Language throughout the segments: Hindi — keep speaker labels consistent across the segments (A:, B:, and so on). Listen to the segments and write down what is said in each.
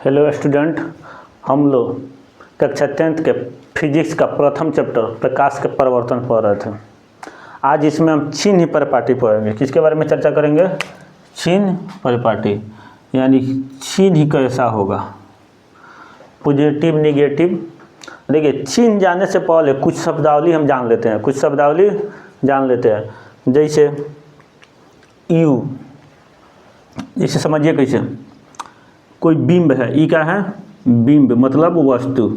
A: हेलो स्टूडेंट, हम लोग कक्षा 10th के फिजिक्स का प्रथम चैप्टर प्रकाश के परिवर्तन पढ़ रहे थे। आज इसमें हम चिन्ह परिपाटी पढ़ेंगे। किसके बारे में चर्चा करेंगे? चिन्ह परिपाटी, यानी चिन्ह कैसा होगा, पॉजिटिव निगेटिव। देखिए, चिन्ह जानने से पहले कुछ शब्दावली हम जान लेते हैं। जैसे यू, जैसे समझिए कैसे, कोई बिंब है, ई क्या है? बिंब मतलब वस्तु।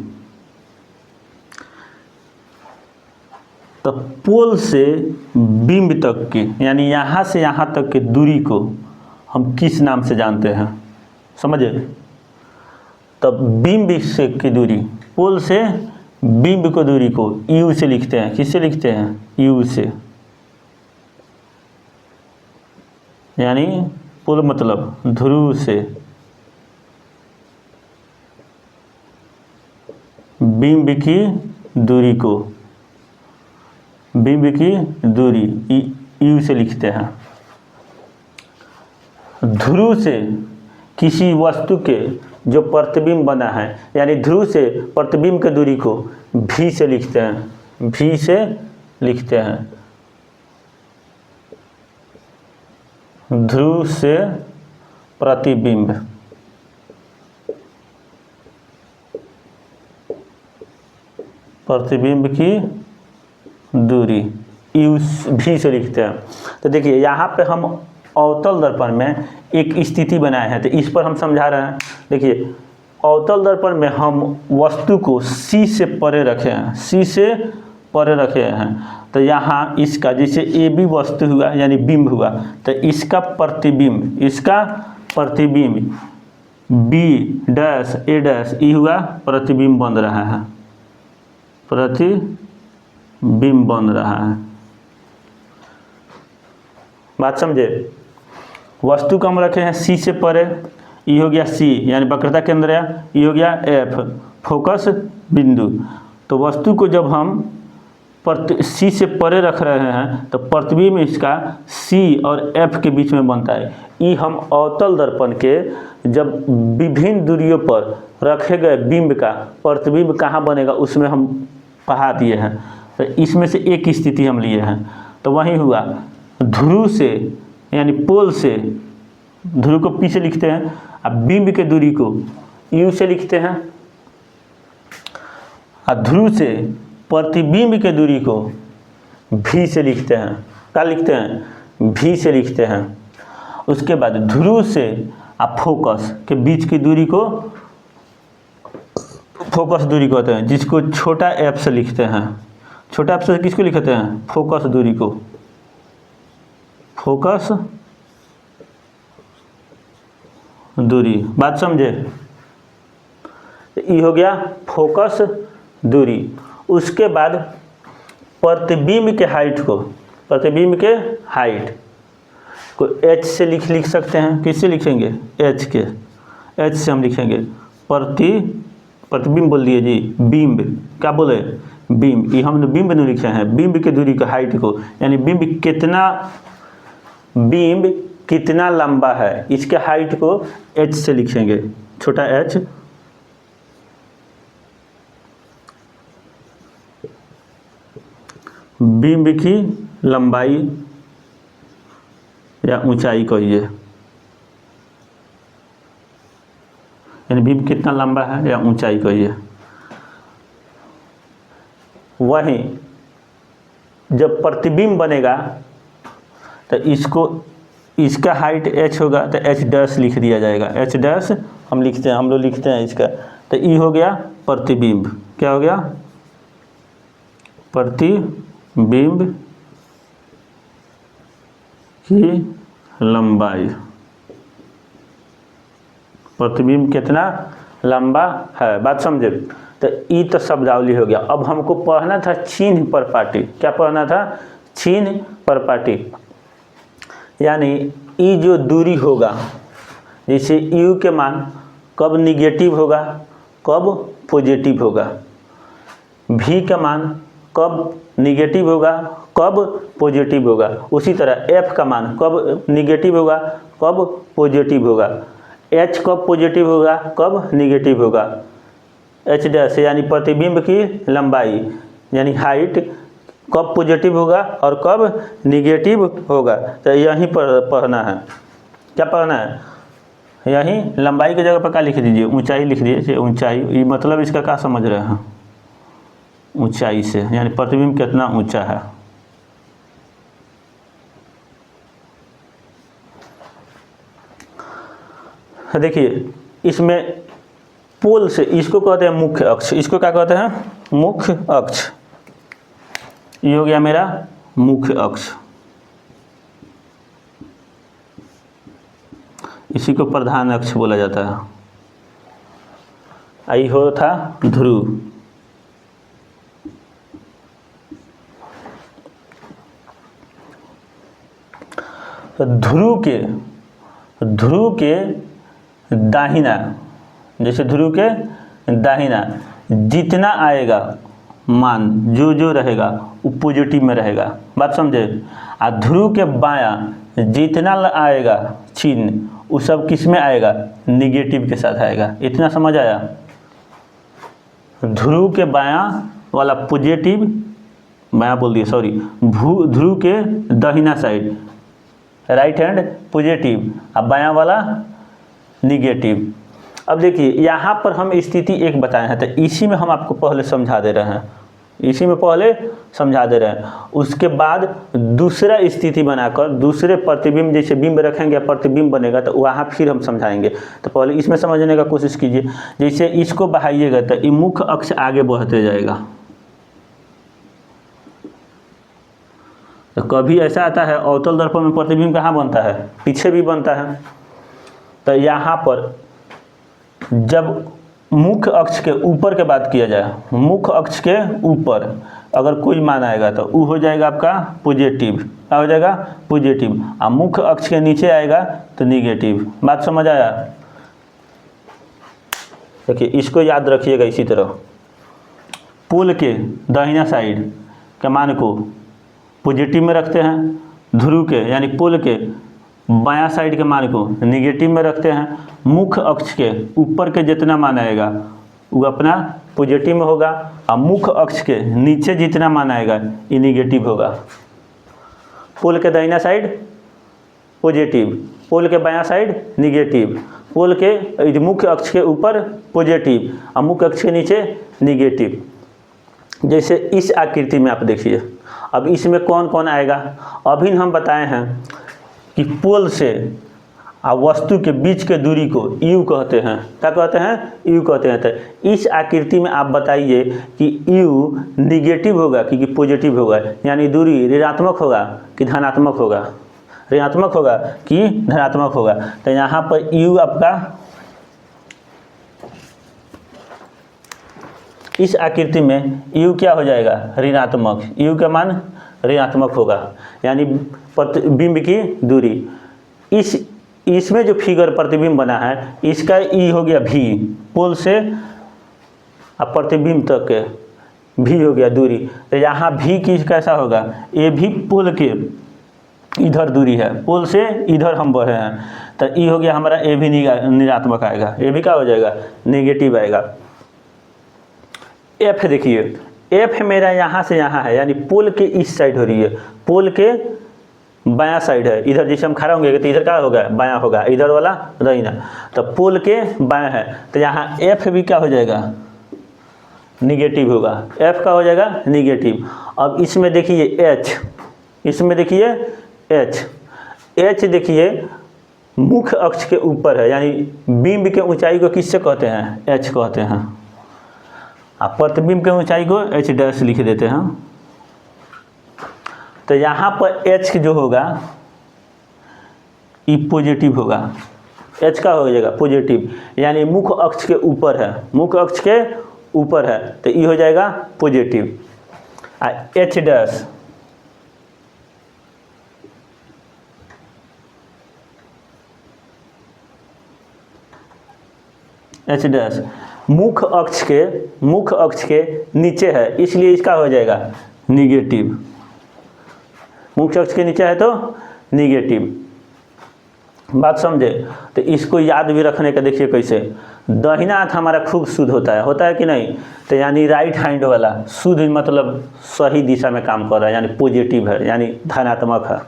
A: तो पोल से बिंब तक की, यानी यहाँ से यहाँ तक की दूरी को हम किस नाम से जानते हैं? समझे? तब बिंब से की दूरी, पोल से बिंब की दूरी को यू से लिखते हैं। किससे लिखते हैं? यू से। यानी पोल मतलब ध्रुव से बिंब की दूरी को, बिंब की दूरी यू से लिखते हैं। ध्रुव से किसी वस्तु के जो प्रतिबिंब बना है, यानी ध्रुव से प्रतिबिंब की दूरी को भी से लिखते हैं। भी से लिखते हैं। ध्रुव से प्रतिबिंब, प्रतिबिंब की दूरी यू भी से लिखते हैं। तो देखिए, यहाँ पे हम अवतल दर्पण में एक स्थिति बनाए हैं, तो इस पर हम समझा रहे हैं। देखिए, अवतल दर्पण में हम वस्तु को सी से परे रखे हैं, सी से परे रखे हैं। तो यहाँ इसका, जैसे ए बी वस्तु हुआ यानी बिंब हुआ, तो इसका प्रतिबिंब बी डैश ए डैश ई हुआ, प्रतिबिंब बन रहा है, प्रतिबिंब बन रहा है। बात समझे? वस्तु को हम रखे हैं सी से परे, ई हो गया सी यानी वक्रता केंद्र है, ई हो गया एफ फोकस बिंदु। तो वस्तु को जब हम सी से परे रख रहे हैं तो प्रतिबिंब इसका सी और एफ के बीच में बनता है। ई हम अवतल दर्पण के जब विभिन्न दूरियों पर रखे गए बिंब का प्रतिबिंब कहाँ बनेगा उसमें हम पढ़ा दिए हैं। तो इसमें से एक स्थिति हम लिए हैं। तो वही हुआ, ध्रुव से यानी पोल से, ध्रुव को पी से लिखते हैं, अब बिंब के दूरी को यू से लिखते हैं, और ध्रुव से प्रतिबिंब के दूरी को भी से लिखते हैं। क्या लिखते हैं? भी से लिखते हैं। उसके बाद ध्रुव से आप फोकस के बीच की दूरी को फोकस दूरी कहते हैं, जिसको छोटा एफ से लिखते हैं। छोटा एफ से किसको लिखते हैं? फोकस दूरी को, फोकस दूरी। बात समझे? ये हो गया फोकस दूरी। उसके बाद प्रतिबिंब के हाइट को, प्रतिबिंब के हाइट को एच से लिख सकते हैं। किससे लिखेंगे? एच से हम लिखेंगे। प्रतिबिंब बोल दिए जी, बिंब। क्या बोले? बिंब। ये हमने बिंब नहीं लिखे हैं, बिंब की दूरी का हाइट को, यानी बिंब कितना लंबा है, इसके हाइट को एच से लिखेंगे, छोटा एच। बिंब की लंबाई या ऊंचाई कहिए, यानी बिंब कितना लंबा है या ऊंचाई कहिए। वहीं जब प्रतिबिंब बनेगा तो इसका हाइट h होगा, तो h डैश लिख दिया जाएगा। h डैश हम लोग लिखते हैं इसका। तो ई हो गया प्रतिबिंब। क्या हो गया? प्रतिबिंब की लंबाई, प्रतिबिंब कितना लंबा है। बात समझे? तो ई तो शब्दावली हो गया। अब हमको पढ़ना था चिन्ह परिपाटी। क्या पढ़ना था? चिन्ह परिपाटी, यानी ई जो दूरी होगा, जैसे यू के मान कब निगेटिव होगा, कब पॉजिटिव होगा, भी का मान कब निगेटिव होगा, कब पॉजिटिव होगा, उसी तरह एफ का मान कब निगेटिव होगा, कब पॉजिटिव होगा। एच कब पॉजिटिव होगा, कब निगेटिव होगा, एच डैश यानी प्रतिबिंब की लंबाई यानी हाइट कब पॉजिटिव होगा और कब निगेटिव होगा। तो यहीं पर पढ़ना है, क्या पढ़ना है, यहीं लंबाई की जगह पर क्या लिख दीजिए, ऊंचाई लिख दीजिए। ऊंचाई ये मतलब इसका क्या समझ रहे हैं, ऊंचाई से यानी प्रतिबिंब कितना ऊंचा है। देखिए इसमें पोल से, इसको कहते हैं मुख्य अक्ष, इसको क्या कहते हैं, मुख्य अक्ष। ये हो गया मेरा मुख्य अक्ष, इसी को प्रधान अक्ष बोला जाता है। आई हो था ध्रुव, ध्रुव के दाहिना, जैसे ध्रुव के दाहिना जितना आएगा मान, जो रहेगा वो पॉजिटिव में रहेगा, बात समझे। और ध्रुव के बायां जितना आएगा चिन्ह वो सब किस में आएगा, निगेटिव के साथ आएगा। इतना समझ आया। ध्रुव के बायां वाला पॉजिटिव, बायां बोल दिया सॉरी, ध्रुव के दाहिना साइड राइट हैंड पॉजिटिव और बायां वाला निगेटिव। अब देखिए यहाँ पर हम स्थिति एक बताए हैं, तो इसी में हम आपको पहले समझा दे रहे हैं, इसी में पहले समझा दे रहे हैं। उसके बाद दूसरा स्थिति बनाकर दूसरे प्रतिबिंब, जैसे बिंब रखेंगे प्रतिबिंब बनेगा, तो वहाँ फिर हम समझाएंगे। तो पहले इसमें समझने का कोशिश कीजिए। जैसे इसको बढ़ाइएगा तो ये मुख्य अक्ष आगे बढ़ते जाएगा। तो कभी ऐसा आता है अवतल दर्पण में प्रतिबिंब कहाँ बनता है, पीछे भी बनता है। तो यहाँ पर जब मुख्य अक्ष के ऊपर के बात किया जाए, मुख्य अक्ष के ऊपर अगर कोई मान आएगा तो वो हो जाएगा आपका पॉजिटिव, क्या हो जाएगा, पॉजिटिव। और मुख्य अक्ष के नीचे आएगा तो निगेटिव। बात समझ आया। देखिए इसको याद रखिएगा। इसी तरह पोल के दाहिना साइड के मान को पॉजिटिव में रखते हैं, ध्रुव के यानी पोल के बायां साइड के मान को निगेटिव में रखते हैं। मुख्य अक्ष के ऊपर के जितना मान आएगा वो अपना पॉजिटिव में होगा, और मुख्य अक्ष के नीचे जितना मान आएगा ये निगेटिव होगा। पोल के दाहिना साइड पॉजिटिव, पोल के बायां साइड निगेटिव, पोल के मुख्य अक्ष के ऊपर पॉजिटिव और मुख्य अक्ष के नीचे निगेटिव। जैसे इस आकृति में आप देखिए, अब इसमें कौन कौन आएगा। अभी हम बताए हैं कि पोल से और वस्तु के बीच के दूरी को यू कहते हैं। क्या कहते हैं, यू कहते हैं। तो इस आकृति में आप बताइए कि यू निगेटिव होगा कि पॉजिटिव होगा, यानी दूरी ऋणात्मक होगा कि धनात्मक होगा, ऋणात्मक होगा कि धनात्मक होगा। तो यहाँ पर यू आपका इस आकृति में यू क्या हो जाएगा, ऋणात्मक। यू का मान ऋणात्मक होगा, यानी बिंब की दूरी। इसमें जो फिगर प्रतिबिंब बना है इसका ई हो गया भी, पोल से अब प्रतिबिंब तक के भी हो गया दूरी। तो यहाँ भी की कैसा होगा, ये भी पोल के इधर दूरी है, पोल से इधर हम बढ़े हैं। तो ई हो गया हमारा, ए भी ऋणात्मक आएगा, ए भी क्या हो जाएगा, नेगेटिव आएगा। एफ देखिए, एफ मेरा यहाँ से यहाँ है, यानी पोल के इस साइड हो रही है, पोल के बायां साइड है। इधर जैसे हम खड़ा होंगे तो इधर क्या होगा, बायां होगा, इधर वाला दाहिना। तो पोल के बायां है, तो यहाँ एफ भी क्या हो जाएगा, निगेटिव होगा। एफ का हो जाएगा निगेटिव। अब इसमें देखिए एच, इसमें देखिए एच, एच देखिए मुख्य अक्ष के ऊपर है, यानी बिंब के ऊंचाई को किससे कहते हैं, एच कहते हैं। आप प्रतिबिंब के ऊंचाई को एच डैश लिख देते हैं। तो यहाँ पर एच जो होगा ये पॉजिटिव होगा, एच का हो जाएगा पॉजिटिव, यानी मुख्य अक्ष के ऊपर है, मुख्य अक्ष के ऊपर है, तो ये हो जाएगा positive. H dash H dash मुख्य अक्ष के नीचे है, इसलिए इसका हो जाएगा निगेटिव। मुख्य अक्ष के नीचे है तो निगेटिव। बात समझे। तो इसको याद भी रखने का देखिए कैसे, दाहिना हाथ हमारा खूब शुद्ध होता है कि नहीं। तो यानी राइट हैंड वाला शुद्ध मतलब सही दिशा में काम कर रहा है, यानी पॉजिटिव है, यानी धनात्मक है।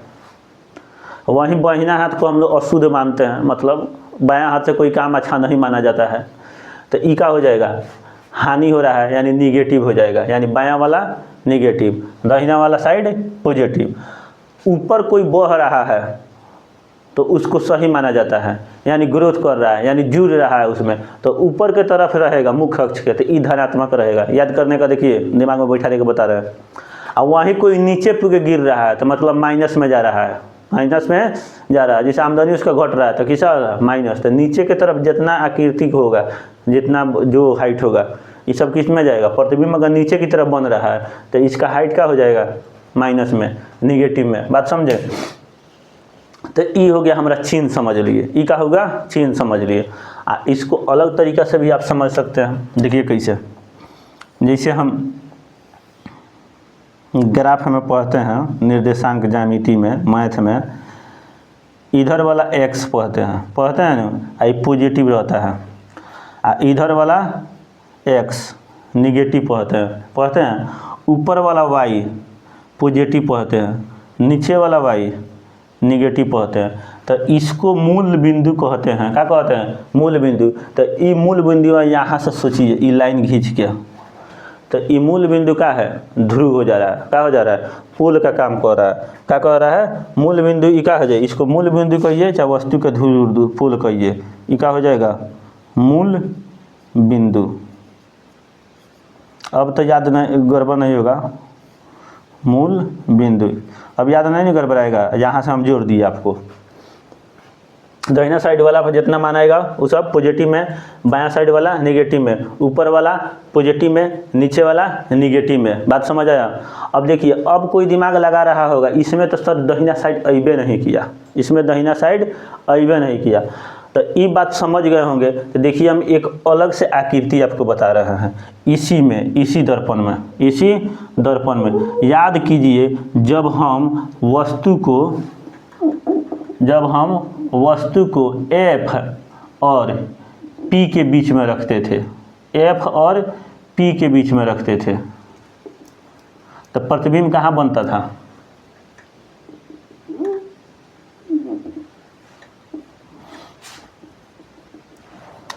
A: वहीं बाहिना हाथ को हम लोग अशुद्ध मानते हैं, मतलब बायां हाथ से कोई काम अच्छा नहीं माना जाता है। तो ई का हो जाएगा, हानि हो रहा है, यानी निगेटिव हो जाएगा, यानी बायां वाला निगेटिव, दाहिना वाला साइड पॉजिटिव। ऊपर कोई बह रहा है तो उसको सही माना जाता है, यानी ग्रोथ कर रहा है, यानी जुड़ रहा है उसमें, तो ऊपर के तरफ रहेगा मुख्य अक्ष के, तो ई धनात्मक रहेगा। याद करने का देखिए, दिमाग में बैठा देकर बता रहे हैं। और वहीं कोई नीचे के गिर रहा है तो मतलब माइनस में जा रहा है, माइनस में जा रहा है। जैसे आमदनी उसका घट रहा है तो किसा माइनस। तो नीचे की तरफ जितना आकृति होगा, जितना जो हाइट होगा, ये सब किस में जाएगा, प्रतिबिंब अगर नीचे की तरफ बन रहा है तो इसका हाइट क्या हो जाएगा, माइनस में, निगेटिव में। बात समझे। तो ई हो गया हमारा चिन्ह, समझ लिए। ई का होगा चिन्ह, समझ लिए। इसको अलग तरीका से भी आप समझ सकते हैं। देखिए कैसे, जैसे हम ग्राफ में पढ़ते हैं निर्देशांक ज्यामिति में, मैथ में, इधर वाला x पढ़ते हैं ना, आई पॉजिटिव रहता है। इधर वाला x निगेटिव पढ़ते हैं। ऊपर वाला y पॉजिटिव पढ़ते हैं, नीचे वाला y निगेटिव पढ़ते हैं। तो इसको मूल बिंदु कहते हैं। क्या कहते हैं, मूल बिंदु। तो ये मूल बिंदु यहाँ से सोचिए, ये लाइन खींच के, तो ये मूल बिंदु का है, ध्रुव हो जा रहा है। क्या हो जा रहा है, पुल का काम कर रहा है। क्या कर रहा है, मूल बिंदु। ई का हो जाए, इसको मूल बिंदु कहिए चाहे वस्तु के ध्रुव पुल कहिए। ई का हो जाएगा, मूल बिंदु। अब तो याद नहीं, गड़बड़ नहीं होगा, मूल बिंदु। अब याद नहीं गड़बड़ाएगा, यहाँ से हम जोड़ दिए आपको। दाहिना साइड वाला जितना मानाएगा वो सब पॉजिटिव में, बायां साइड वाला निगेटिव में, ऊपर वाला पॉजिटिव में, नीचे वाला निगेटिव में। बात समझ आया। अब देखिए, अब कोई दिमाग लगा रहा होगा, इसमें तो सर दाहिना साइड अइबे नहीं किया, इसमें दाहिना साइड अइबे नहीं किया। तो ये बात समझ गए होंगे। तो देखिए, हम एक अलग से आकृति आपको बता रहे हैं, इसी में, इसी दर्पण में, इसी दर्पण में। याद कीजिए, जब हम वस्तु को F और P के बीच में रखते थे, F और P के बीच में रखते थे, तो प्रतिबिंब कहाँ बनता था,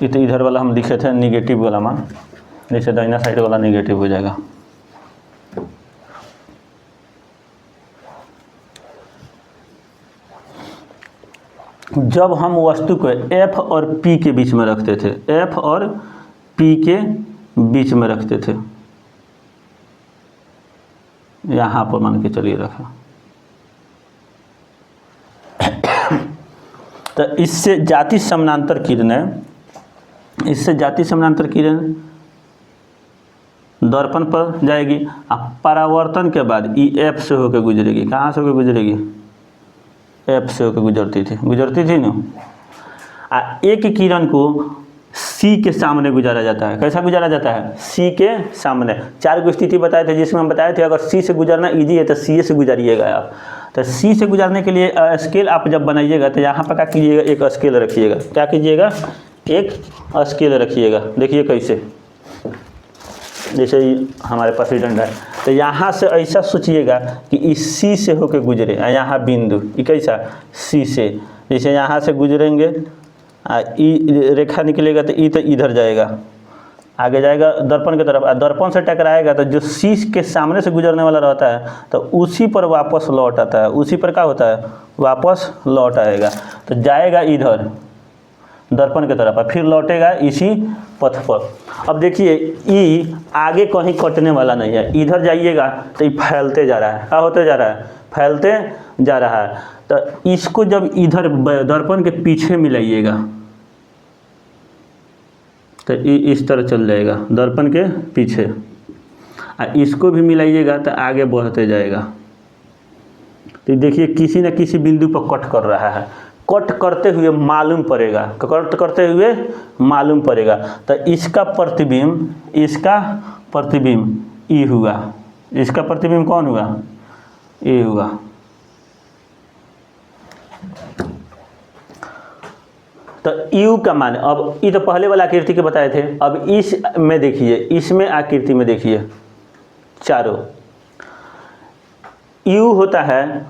A: तो इधर वाला हम लिखे थे निगेटिव वाला मान, जैसे दाहिना साइड वाला निगेटिव हो जाएगा। जब हम वस्तु को F और P के बीच में रखते थे, F और P के बीच में रखते थे, यहाँ पर मान के चलिए रखा, तो इससे जाति समानांतर किरणें दर्पण पर जाएगी। परावर्तन के बाद ई F से होकर गुजरेगी। कहाँ से होकर गुजरेगी, F से होकर गुजरती थी ना। एक किरण को C के सामने गुजारा जाता है। कैसा गुजारा जाता है, C के सामने। 4 को स्थिति बताए थे, जिसमें हम बताए थे अगर C से गुजरना इजी है तो C से गुजारिएगा आप। तो C से गुजारने के लिए स्केल आप जब बनाइएगा तो यहाँ पर क्या कीजिएगा, एक स्केल रखिएगा। क्या कीजिएगा, एक स्केल रखिएगा। देखिए कैसे, जैसे हमारे पास डंडा है, तो यहाँ से ऐसा सोचिएगा कि इस C से होकर गुजरे, यहाँ बिंदु, ये कैसा C से, जैसे यहाँ से गुजरेंगे, ई रेखा निकलेगा तो ई तो इधर जाएगा, आगे जाएगा दर्पण की तरफ, दर्पण से टकराएगा तो जो C के सामने से गुजरने वाला रहता है तो उसी पर वापस लौट आता है, उसी पर क्या होता है, वापस लौट आएगा। तो जाएगा इधर दर्पण की तरफ, फिर लौटेगा इसी पथ पर। अब देखिए, ई आगे कहीं कटने वाला नहीं है, इधर जाइएगा तो ये फैलते जा रहा है। क्या होते जा रहा है, फैलते जा रहा है। तो इसको जब इधर दर्पण के पीछे मिलाइएगा तो ये इस तरह चल जाएगा दर्पण के पीछे, और इसको भी मिलाइएगा तो आगे बढ़ते जाएगा। तो देखिए, किसी न किसी बिंदु पर कट कर रहा है, कट करते हुए मालूम पड़ेगा, कट करते हुए मालूम पड़ेगा। तो इसका प्रतिबिंब ई हुआ, इसका प्रतिबिंब कौन हुआ, ए हुआ। तो यू का मान, अब ये तो पहले वाला आकृति के बताए थे, अब इस में देखिए, इसमें आकृति में देखिए चारों, यू होता है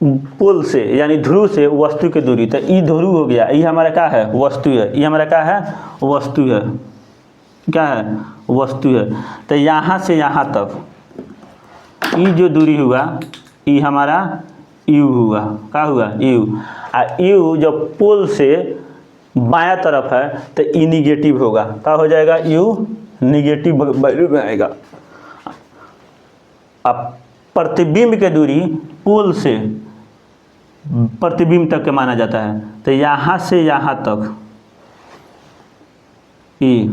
A: पोल से यानी ध्रुव से वस्तु की दूरी, तो ई ध्रुव हो गया, ये हमारा क्या है, वस्तु है, ये हमारा क्या है, वस्तु है, क्या है, वस्तु है। तो यहाँ से यहाँ तक ये जो दूरी हुआ ये हमारा यू हुआ, क्या हुआ, यू। यू जब पोल से बायां तरफ है तो ई निगेटिव होगा, क्या हो जाएगा, यू निगेटिव वैल्यू में आएगा। अब प्रतिबिंब की दूरी पोल से प्रतिबिंब तक के माना जाता है, तो यहाँ से यहाँ तक ये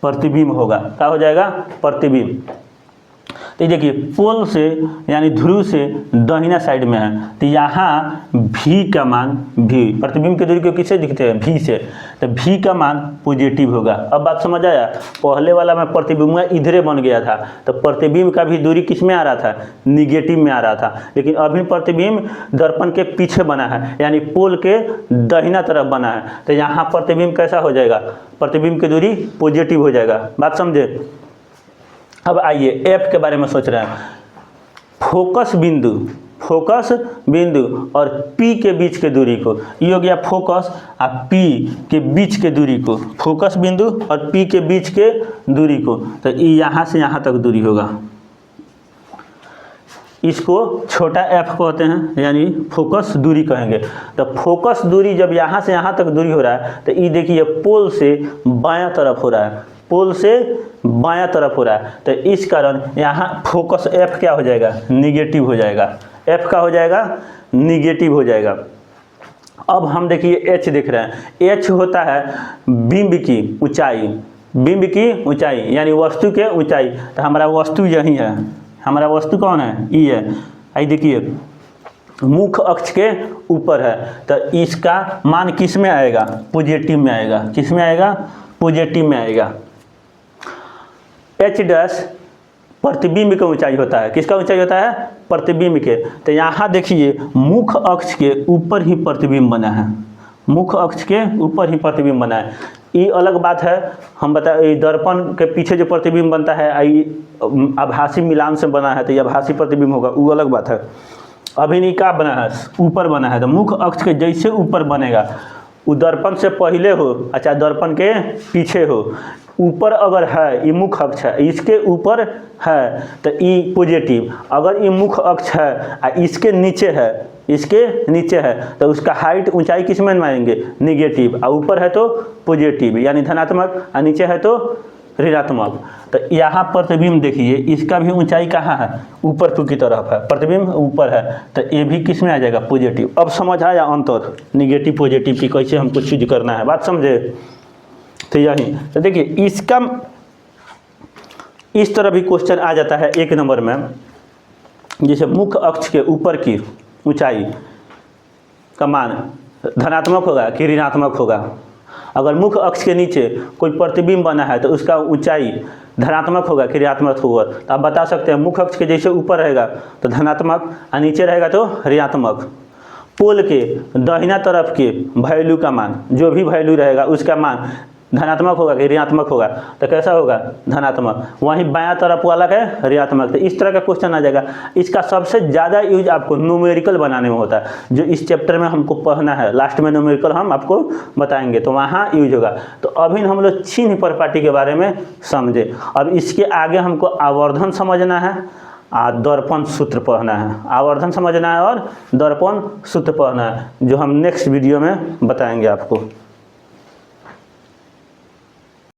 A: प्रतिबिंब होगा, क्या हो जाएगा, प्रतिबिंब। तो देखिए पोल से यानी ध्रुव से दाहिना साइड में है, तो यहाँ भी का मान, भी प्रतिबिंब की दूरी को किससे दिखते हैं, भी से, तो भी का मान पॉजिटिव होगा। अब बात समझ आया, पहले वाला में प्रतिबिंब इधरे बन गया था, तो प्रतिबिंब का भी दूरी किस में आ रहा था, निगेटिव में आ रहा था, लेकिन अभी प्रतिबिंब दर्पण के पीछे बना है यानी पोल के दाहिना तरफ बना है, तो यहाँ प्रतिबिंब कैसा हो जाएगा, प्रतिबिंब की दूरी पॉजिटिव हो जाएगा। बात समझे। अब आइए एफ के बारे में सोच रहे हैं, फोकस बिंदु और पी के बीच के दूरी को, ये हो गया फोकस और पी के बीच के दूरी को, फोकस बिंदु और पी के बीच के दूरी को, तो ये यहाँ से यहाँ तक दूरी होगा, इसको छोटा एफ कहते हैं यानी फोकस दूरी कहेंगे। तो फोकस दूरी जब यहाँ से यहाँ तक दूरी हो रहा है, तो ये देखिए पोल से बायां तरफ हो रहा है, पोल से बायां तरफ हो रहा है, तो इस कारण यहाँ फोकस एफ क्या हो जाएगा, निगेटिव हो जाएगा, एफ का हो जाएगा, निगेटिव हो जाएगा। अब हम देखिए एच देख रहे हैं, एच होता है बिंब की ऊंचाई, बिंब की ऊंचाई यानी वस्तु के ऊंचाई, तो हमारा वस्तु यही है, हमारा वस्तु कौन है, ई है। आई देखिए मुख्य अक्ष के ऊपर है, तो इसका मान किस में आएगा, पॉजिटिव में आएगा, किस में आएगा, पॉजिटिव में आएगा। एच डैश प्रतिबिंब की ऊंचाई होता है, किसका ऊंचाई होता है, प्रतिबिंब के, तो यहाँ देखिए मुख्य अक्ष के ऊपर ही प्रतिबिंब बना है, मुख्य अक्ष के ऊपर ही प्रतिबिंब बना है। ये अलग बात है, हम बता दर्पण के पीछे जो प्रतिबिंब बनता है आभासी मिलान से बना है, तो ये आभासी प्रतिबिंब होगा, वो अलग बात है। अभी नहीं क्या बना है, ऊपर बना है, तो मुख्य अक्ष के जैसे ऊपर बनेगा, वो दर्पण से पहले हो अच्छा दर्पण के पीछे हो, ऊपर अगर है ये मुख्य अक्ष है, इसके ऊपर है तो ई पॉजिटिव, अगर ये मुख्य अक्ष है और इसके नीचे है, इसके नीचे है, तो उसका हाइट ऊंचाई किस में मानेंगे, निगेटिव, और ऊपर है तो पॉजिटिव यानी धनात्मक, और नीचे है तो ऋणात्मक। तो यहाँ प्रतिबिंब देखिए इसका भी ऊंचाई कहाँ है, ऊपर की तरफ है, प्रतिबिंब ऊपर है, तो ये भी किस में आ जाएगा, पॉजिटिव। अब समझ आया अंतर निगेटिव पॉजिटिव की कैसे हमको चूज करना है, बात समझे। तो यही, तो देखिए इसका इस तरह भी क्वेश्चन आ जाता है एक नंबर में, जैसे मुख्य अक्ष के ऊपर की ऊंचाई का मान धनात्मक होगा कि ऋणात्मक होगा। अगर मुख्य अक्ष के नीचे कोई प्रतिबिंब बना है तो उसका ऊंचाई धनात्मक होगा कि ऋणात्मक होगा, तो आप बता सकते हैं मुख्य अक्ष के जैसे ऊपर रहेगा तो धनात्मक और नीचे रहेगा तो ऋणात्मक। पोल के दाहिना तरफ के वैल्यू का मान, जो भी वैल्यू रहेगा उसका मान धनात्मक होगा कि ऋणात्मक होगा, तो कैसा होगा, धनात्मक। वहीं बायां तरफ वाला है ऋणात्मक। तो इस तरह का क्वेश्चन आ जाएगा। इसका सबसे ज़्यादा यूज आपको न्यूमेरिकल बनाने में होता है, जो इस चैप्टर में हमको पढ़ना है, लास्ट में न्यूमेरिकल हम आपको बताएंगे, तो वहाँ यूज होगा। तो अभी हम लोग चिन्ह प्रपाटी के बारे में समझे। अब इसके आगे हमको आवर्धन समझना है और दर्पण सूत्र पढ़ना है, आवर्धन समझना है और दर्पण सूत्र पढ़ना है, जो हम नेक्स्ट वीडियो में बताएंगे आपको।